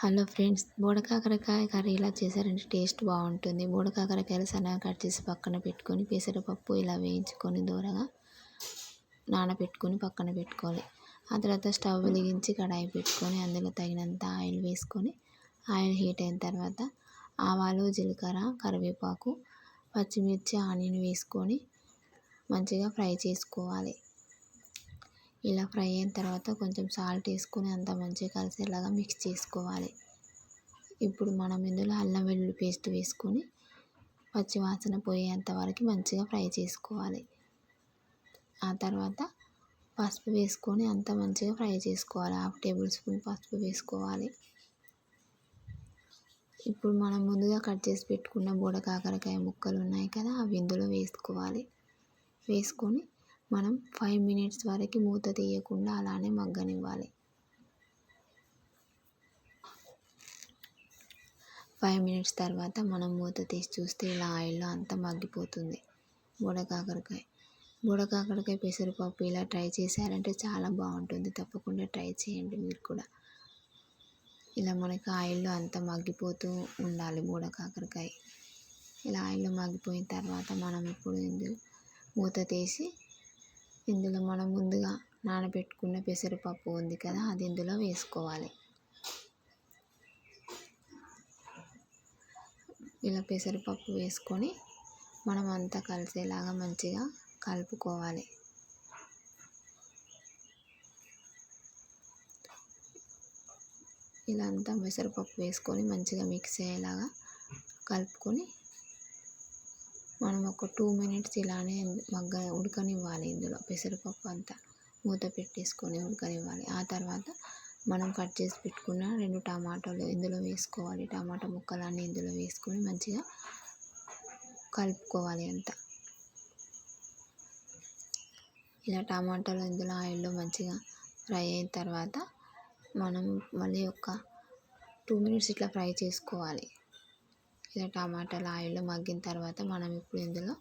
Hello friends, బోడకాకరకాయ curry ఇలా చేశారంటే taste బాగుంటుంది. బోడకాకరకాయలు సన్నగా కట్ చేసి పక్కన పెట్టుకొని, పెసరపప్పు ఇలా వేయించుకొని దూరగా నానబెట్టుకొని పక్కన పెట్టుకోవాలి. ఆ తర్వాత స్టవ్ వెలిగించి కడాయి పెట్టుకొని అందులో తగినంత ఆయిల్ వేసుకొని, ఆయిల్ హీట్ అయిన తర్వాత ఆవాలు, జీలకర్ర, కరివేపాకు, పచ్చిమిర్చి, ఆనియన్ వేసుకొని మంచిగా ఫ్రై చేసుకోవాలి. ఇలా ఫ్రై అయిన తర్వాత కొంచెం సాల్ట్ వేసుకొని అంతా మంచిగా కలిసేలాగా మిక్స్ చేసుకోవాలి. ఇప్పుడు మనం ఇందులో అల్లం వెల్లుల్లి పేస్ట్ వేసుకొని పచ్చి వాసన పోయేంత వరకు మంచిగా ఫ్రై చేసుకోవాలి. ఆ తర్వాత పసుపు వేసుకొని అంతా మంచిగా ఫ్రై చేసుకోవాలి. 1/2 టేబుల్ స్పూన్ పసుపు వేసుకోవాలి. ఇప్పుడు మనం ముందుగా కట్ చేసి పెట్టుకున్న బోడకాకరకాయ ముక్కలు ఉన్నాయి కదా, అవి ఇందులో వేసుకోవాలి. వేసుకొని మనం 5 మినిట్స్ వరకు మూత తీయకుండా అలానే మగ్గనివ్వాలి. 5 మినిట్స్ తర్వాత మనం మూత తీసి చూస్తే ఇలా ఆయిల్లో అంతా మగ్గిపోతుంది బోడకాకరకాయ పెసరపప్పు ఇలా ట్రై చేశారంటే చాలా బాగుంటుంది. తప్పకుండా ట్రై చేయండి మీరు కూడా. ఇలా మనకి ఆయిల్లో అంతా మగ్గిపోతూ ఉండాలి బోడకాకరకాయ. ఇలా ఆయిల్లో మగ్గిపోయిన తర్వాత మనం ఇప్పుడు మూత తీసి ఇందులో మనం ముందుగా నానబెట్టుకున్న పెసరపప్పు ఉంది కదా, అది ఇందులో వేసుకోవాలి. ఇలా పెసరపప్పు వేసుకొని మనం అంతా కలిసేలాగా మంచిగా కలుపుకోవాలి. ఇలా అంతా పెసరపప్పు వేసుకొని మంచిగా మిక్స్ అయ్యేలాగా కలుపుకొని మనం ఒక 2 మినిట్స్ ఇలానే ఉడకనివ్వాలి. ఇందులో పెసరపప్పు అంతా మూత పెట్టేసుకొని ఉడకనివ్వాలి. ఆ తర్వాత మనం కట్ చేసి పెట్టుకున్న 2 టమాటాలు ఇందులో వేసుకోవాలి. టమాటా ముక్కలన్నీ ఇందులో వేసుకొని మంచిగా కలుపుకోవాలి అంతా. ఇలా టమాటాలు ఇందులో ఆయిల్లో మంచిగా ఫ్రై అయిన తర్వాత మనం మళ్ళీ ఒక 2 మినిట్స్ ఇట్లా ఫ్రై చేసుకోవాలి. ఇలా టమాటాలు ఆయిల్లో మగ్గిన తర్వాత మనం ఇప్పుడు ఇందులో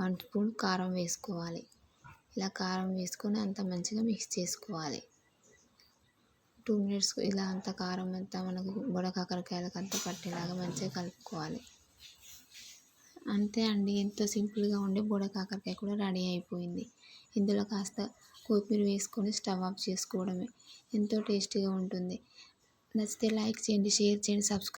1 స్పూన్ కారం వేసుకోవాలి. ఇలా కారం వేసుకొని అంతా మంచిగా మిక్స్ చేసుకోవాలి. 2 మినిట్స్ ఇలా అంతా కారం అంతా మనకు బోడకాకరకాయలకు అంతా పట్టేలాగా మంచిగా కలుపుకోవాలి. అంతే అండి, ఎంతో సింపుల్గా ఉండే బోడకాకరకాయ కూడా రెడీ అయిపోయింది. ఇందులో కాస్త కొత్తిమీర వేసుకొని స్టవ్ ఆఫ్ చేసుకోవడమే. ఎంతో టేస్టీగా ఉంటుంది. నచ్చితే లైక్ చేయండి, షేర్ చేయండి, సబ్స్క్రైబ్